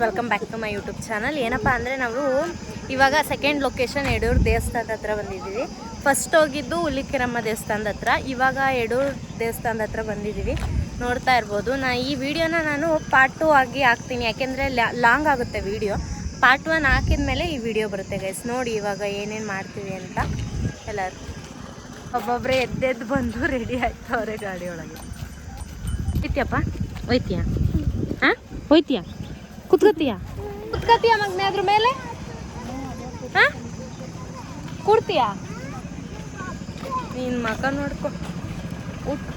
Welcome back to my YouTube channel. ಏನಪ್ಪ ಅಂದರೆ ನಾವು ಇವಾಗ ಸೆಕೆಂಡ್ ಲೊಕೇಶನ್ ಯಡೂರು ದೇವಸ್ಥಾನದ ಹತ್ರ ಬಂದಿದ್ದೀವಿ. ಫಸ್ಟ್ ಹೋಗಿದ್ದು ಹುಲಿಕೆರಮ್ಮ ದೇವಸ್ಥಾನದ ಹತ್ರ, ಇವಾಗ ಯಡೂರು ದೇವಸ್ಥಾನದ ಹತ್ರ ಬಂದಿದ್ದೀವಿ. ನೋಡ್ತಾ ಇರ್ಬೋದು. ಈ ವಿಡಿಯೋನ ನಾನು ಪಾರ್ಟ್ 2 ಆಗಿ ಹಾಕ್ತೀನಿ, ಯಾಕೆಂದರೆ ಲಾಂಗ್ ಆಗುತ್ತೆ ವಿಡಿಯೋ. ಪಾರ್ಟ್ 1 ಹಾಕಿದ ಮೇಲೆ ಈ ವಿಡಿಯೋ ಬರುತ್ತೆ ಗೈಸ್. ನೋಡಿ ಇವಾಗ ಏನೇನು ಮಾಡ್ತೀವಿ ಅಂತ. ಎಲ್ಲರೂ ಒಬ್ಬೊಬ್ಬರೇ ಎದ್ದೆದ್ದು ಬಂದು ರೆಡಿ ಆಯ್ತವ್ರೆ ಗಾಡಿ ಒಳಗೆ. ಹೋಯ್ತಿಯಪ್ಪ? ಹೋಯ್ತೀಯಾ? ಹಾಂ ಹೋಯ್ತೀಯಾ? ಕುತ್ಕತ್ತೀಯ ಮಗನೇ ಅದ್ರ ಮೇಲೆ? ಹಾಂ ಕೂಡ್ತೀಯಾ? ನಿನ್ನ ಮಗ ನೋಡ್ಕೊ,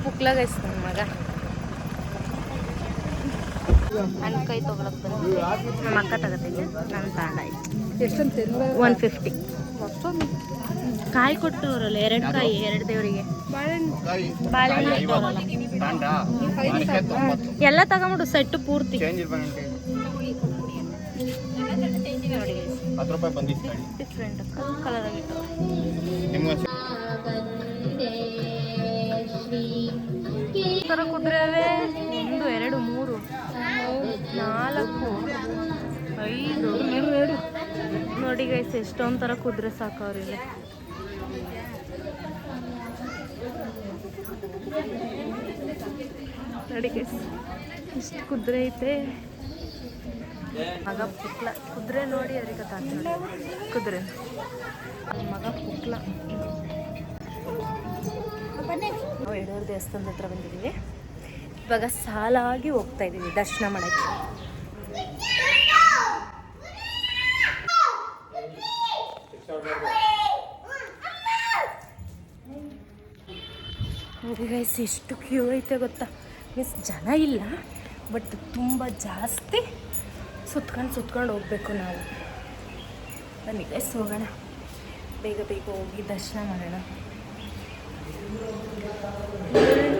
ಪುಕ್ಲಾಗೈಸ್ ನನ್ನ ಮಗ. ನನ್ನ ಕೈ ತೊಗೊಳಕ್ ಬಂದು ನಮ್ಮ ಅಕ್ಕ ತಗೋತೈತೆ, ನನ್ನ ತಾಂಡ ಆಯ್ತು 150. ಕಾಯಿ ಕೊಟ್ಟವ್ರಲ್ಲ, 2 ಕಾಯಿ 2 ದೇವರಿಗೆ. ಬಾಳೆಹಣ್ಣು ಎಲ್ಲ ತಗೊಂಬಿಡು ಸೆಟ್ಟು ಪೂರ್ತಿ. ಡಿಫ್ರೆಂಟ್ ಕಲರ್ ಆಗಿತ್ತು. 1 ಕುದುರೆ ಅವೆ. 1 2 3 4 5 ನೋಡಿ ಗೈಸ್, ಎಷ್ಟೊಂದು ಥರ ಕುದುರೆ ಸಾಕವ್ರಿಗೆ. ನೋಡಿ ಗೈಸ್, ಇಷ್ಟು ಕುದುರೆ ಐತೆ. ಮಗ ಪುಕ್ಲ ಕುದುರೆ ನೋಡಿ ಅವ್ರಿಗೆ ಗೊತ್ತಾಗ್ತದೆ. ಕುದುರೆ ಮಗ ಪುಕ್ಲ. ನಾವು ಯಡೂರು ದೇವಸ್ಥಾನದ ಹತ್ರ ಬಂದಿದ್ದೀವಿ. ಇವಾಗ ಸಾಲಾಗಿ ಹೋಗ್ತಾ ಇದ್ದೀವಿ ದರ್ಶನ ಮಾಡೋಕ್ಕೆ. ನೋಡಿ ಗೈಸ್, ಎಷ್ಟು ಕ್ಯೂ ಐತೆ ಗೊತ್ತಾ. ಜನ ಇಲ್ಲ, ಬಟ್ ತುಂಬ ಜಾಸ್ತಿ. ಸುತ್ಕೊಂಡು ಹೋಗ್ಬೇಕು ನಾವು. ಬನ್ನಿ ಗೈಸ್ ಹೋಗೋಣ, ಬೇಗ ಹೋಗಿ ದರ್ಶನ ಮಾಡೋಣ.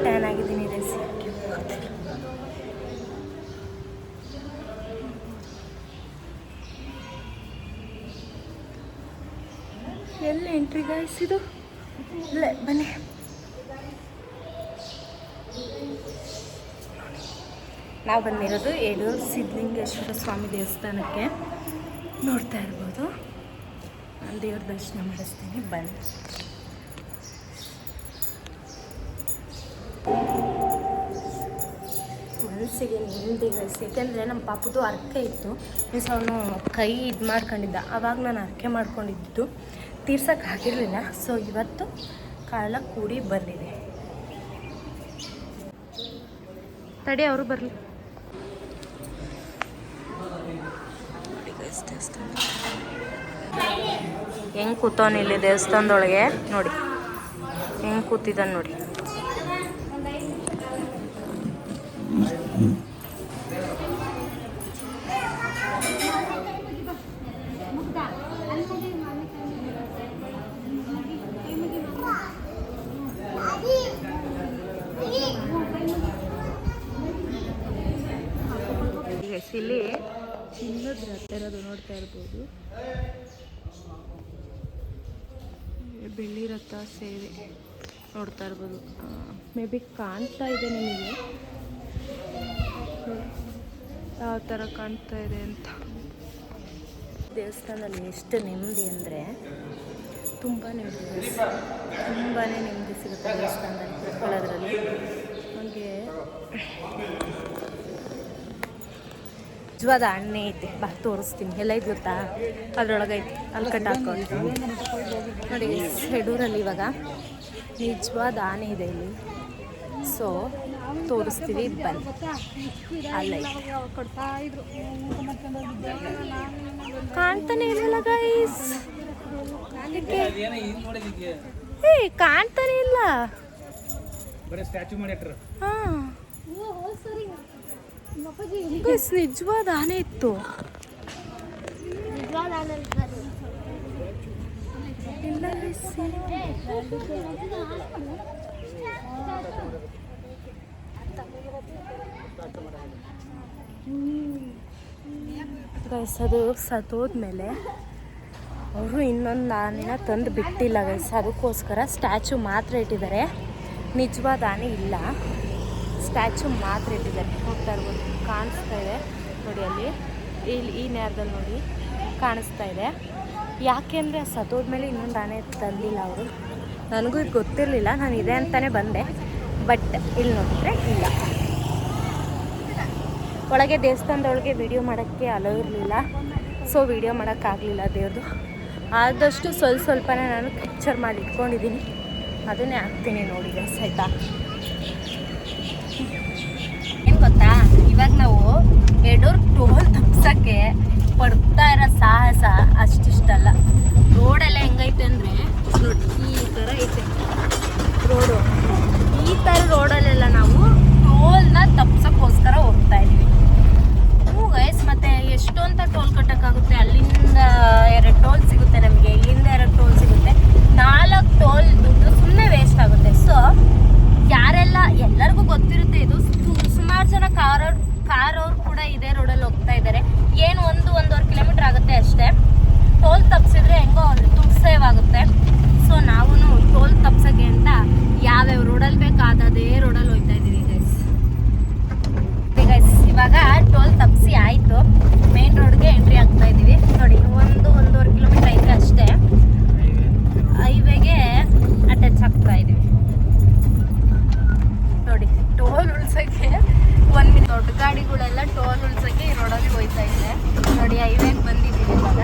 ಟ್ಯಾನ್ ಆಗಿದ್ದೀನಿ ಗೈಸ್. ಎಲ್ಲಿ ಎಂಟ್ರಿ ಗೈಸ್ ಇದು? ಇಲ್ಲೇ ಬನ್ನಿ. ನಾವು ಬಂದಿರೋದು ಯಡೂರು ಸಿದ್ಧಲಿಂಗೇಶ್ವರ ಸ್ವಾಮಿ ದೇವಸ್ಥಾನಕ್ಕೆ. ನೋಡ್ತಾ ಇರ್ಬೋದು. ನಾನು ದೇವ್ರ ದರ್ಶನ ಮಾಡಿಸ್ತೀನಿ, ಬನ್ನಿ. ಮನಸ್ಸಿಗೆ ನೆಮ್ಮದಿ ಗೈಸ್, ಏಕೆಂದರೆ ನಮ್ಮ ಪಾಪದ್ದು ಹರಕೆ ಇತ್ತು. ಮೀನ್ಸ್ ಅವನು ಕೈ ಇದು ಮಾಡ್ಕೊಂಡಿದ್ದ, ಆವಾಗ ನಾನು ಹರಕೆ ಮಾಡ್ಕೊಂಡಿದ್ದು ತೀರ್ಸೋಕ್ಕಾಗಿರಲಿಲ್ಲ. ಸೊ ಇವತ್ತು ಕಾಲ ಕೂಡಿ ಬಂದಿದೆ. ತಡಿ ಅವರು ಬರಲಿ. ಹೆಂಗೆ ಕೂತವನು ಇಲ್ಲಿ ದೇವಸ್ಥಾನದೊಳಗೆ, ನೋಡಿ ಹೆಂಗೆ ಕೂತಿದ್ದಾನೆ ನೋಡಿ. ಇಲ್ಲಿ ಚಿನ್ನದ ರಥ ಇರೋದು ನೋಡ್ತಾ ಇರ್ಬೋದು. ಬೆಳ್ಳಿ ರಥ ಸೇವೆ ನೋಡ್ತಾ ಇರ್ಬೋದು. ಮೇ ಬಿ ಕಾಣ್ತಾ ಇದೆ ನಿಮಗೆ ಯಾವ ಥರ ಕಾಣ್ತಾ ಇದೆ ಅಂತ. ದೇವಸ್ಥಾನದಲ್ಲಿ ಎಷ್ಟು ನೆಮ್ಮದಿ ಅಂದರೆ ತುಂಬಾ ನೆಮ್ಮದಿ ಸಿಗುತ್ತೆ ದೇವಸ್ಥಾನದಲ್ಲಿ ಕೂತ್ಕೊಳ್ಳೋದ್ರಲ್ಲಿ. ಹಾಗೆ ನಿಜವಾದ ಹಣ್ಣೆ ಐತೆ, ಬಾ ತೋರಿಸ್ತೀನಿ. ಎಲ್ಲ ಇದು ಗೊತ್ತಾ, ಅದ್ರೊಳಗೈತೆ, ಅಲ್ಲಿ ಕಟ್ ಹಾಕೊಂಡು ನೋಡಿ. ಯಡೂರಲ್ಲಿ ಇವಾಗ ನಿಜವಾದ ಆನೆ ಇದೆ ಇಲ್ಲಿ. ಸೊ ತೋರಿಸ್ತೀವಿ, ಬನ್ನಿ. ಅಲ್ಲೈತೆ, ಕಾಣ್ತಾನೆ ಇಲ್ಲ ಗೈಸ್. ಕಾಣ್ತಾನೆ ಇಲ್ಲ. ಹಾಂ ನಿಜವಾದ ಆನೆ ಇತ್ತು. ಗೈಸ್ ಅದು ಸತ್ತೋದ್ಮೇಲೆ ಅವರು ಇನ್ನೊಂದು ಆನೆನ ತಂದು ಬಿಟ್ಟಿಲ್ಲ ಗೈಸ್. ಅದಕ್ಕೋಸ್ಕರ ಸ್ಟ್ಯಾಚು ಮಾತ್ರ ಇಟ್ಟಿದ್ದಾರೆ, ನಿಜವಾದ ಆನೆ ಇಲ್ಲ. ಸ್ಟ್ಯಾಚು ಮಾತ್ರ ಇಟ್ಟಿದ್ದಾರೆ. ಹೋಗ್ತಾ ಇರ್ಬೋದು, ಕಾಣಿಸ್ತಾ ಇದೆ ನೋಡಿ ಅಲ್ಲಿ. ಇಲ್ಲಿ ಈ ನೇರದಲ್ಲಿ ನೋಡಿ ಕಾಣಿಸ್ತಾ ಇದೆ. ಯಾಕೆಂದರೆ ಸತ್ತೋದ್ಮೇಲೆ ಇನ್ನೊಂದು ಆನೆ ತಂದಿಲ್ಲ ಅವರು. ನನಗೂ ಇದು ಗೊತ್ತಿರಲಿಲ್ಲ, ನಾನು ಇದೆ ಅಂತಲೇ ಬಂದೆ. ಬಟ್ ಇಲ್ಲಿ ನೋಡಿದ್ರೆ ಇಲ್ಲ. ಒಳಗೆ ದೇವಸ್ಥಾನದೊಳಗೆ ವಿಡಿಯೋ ಮಾಡೋಕ್ಕೆ ಅಲೋ ಇರಲಿಲ್ಲ, ಸೊ ವಿಡಿಯೋ ಮಾಡೋಕ್ಕಾಗಲಿಲ್ಲ ದೇವ್ರದ್ದು. ಆದಷ್ಟು ಸ್ವಲ್ಪನೇ ನಾನು ಕ್ಯಾಪ್ಚರ್ ಮಾಡಿ ಇಟ್ಕೊಂಡಿದ್ದೀನಿ, ಅದನ್ನೇ ಹಾಕ್ತೀನಿ ನೋಡಿ ಗೈಸ್, ಆಯಿತಾ. ಏನು ಗೊತ್ತಾ, ಇವಾಗ ನಾವು ಎಡೂರು ಟೋಲ್ ತಪ್ಸೋಕ್ಕೆ ಪಡ್ತಾ ಇರೋ ಸಾಹಸ ಅಷ್ಟಿಷ್ಟಲ್ಲ. ರೋಡೆಲ್ಲ ಹೆಂಗೈತೆ ಅಂದರೆ ನೋಡಿ ಈ ಥರ ಐತೆ ರೋಡು. ಈ ಥರ ರೋಡಲ್ಲೆಲ್ಲ ನಾವು ಟೋಲ್ನ ತಪ್ಸೋಕ್ಕೋಸ್ಕರ ಹೋಗ್ತಾ ಇದ್ದೀವಿ. ಹ್ಞೂ ಗೈಸ್, ಮತ್ತು ಎಷ್ಟು ಅಂತ ಟೋಲ್ ಕಟ್ಟೋಕ್ಕಾಗುತ್ತೆ? ಅಲ್ಲಿಂದ 2 ಟೋಲ್ ಸಿಗುತ್ತೆ ನಮಗೆ, ಇಲ್ಲಿಂದ 2 ಟೋಲ್ ಸಿಗುತ್ತೆ. 4 ಟೋಲ್ ದುಡ್ಡು ಸುಮ್ಮನೆ ವೇಸ್ಟ್ ಆಗುತ್ತೆ. ಸೊ ಯಾರೆಲ್ಲ, ಎಲ್ಲರಿಗೂ ಗೊತ್ತಿರುತ್ತೆ ಇದು. ಸುಮಾರು ಜನ ಕಾರವ್ರು ಕೂಡ ಇದೇ ರೋಡಲ್ಲಿ ಹೋಗ್ತಾ ಇದ್ದಾರೆ. ಏನು 1-1.5 ಕಿಲೋಮೀಟ್ರ್ ಆಗುತ್ತೆ ಅಷ್ಟೇ. ಟೋಲ್ ತಪ್ಪಿಸಿದ್ರೆ ಹೆಂಗೋ ದುಡ್ಡು ಸೇವ್ ಆಗುತ್ತೆ. ಸೊ ನಾವು ಟೋಲ್ ತಪ್ಸೋಕ್ಕೆ ಅಂತ ಯಾವ್ಯಾವ ರೋಡಲ್ಲಿ ಬೇಕಾದದೇ ರೋಡಲ್ಲಿ ಹೋಗ್ತಾ ಇದ್ದೀವಿ ಗೈಸ್. ಇವಾಗ ಟೋಲ್ ತಪ್ಪಿಸಿ ಆಯಿತು, ಮೇನ್ ರೋಡ್ಗೆ ಎಂಟ್ರಿ ಆಗ್ತಾ ಇದ್ದೀವಿ. ನೋಡಿ 1-1.5 ಕಿಲೋಮೀಟ್ರ್ ಐತೆ ಅಷ್ಟೇ. ಹೈವೇಗೆ ಅಟ್ಯಾಚ್ ಆಗ್ತಾ ಇದ್ದೀವಿ ನೋಡಿ. ಟೋಲ್ ಉಳ್ಸೋಕ್ಕೆ 1 ಮಿನಿಟ್. ದೊಡ್ಡ ಗಾಡಿಗಳೆಲ್ಲ ಟೋಲ್ ಉಳ್ಸೋಕ್ಕೆ ಈ ರೋಡಲ್ಲಿ ಹೋಗ್ತಾ ಇದೆ ನೋಡಿ. ಹೈವೇಗೆ ಬಂದಿದ್ದೀವಿ ಇವಾಗ.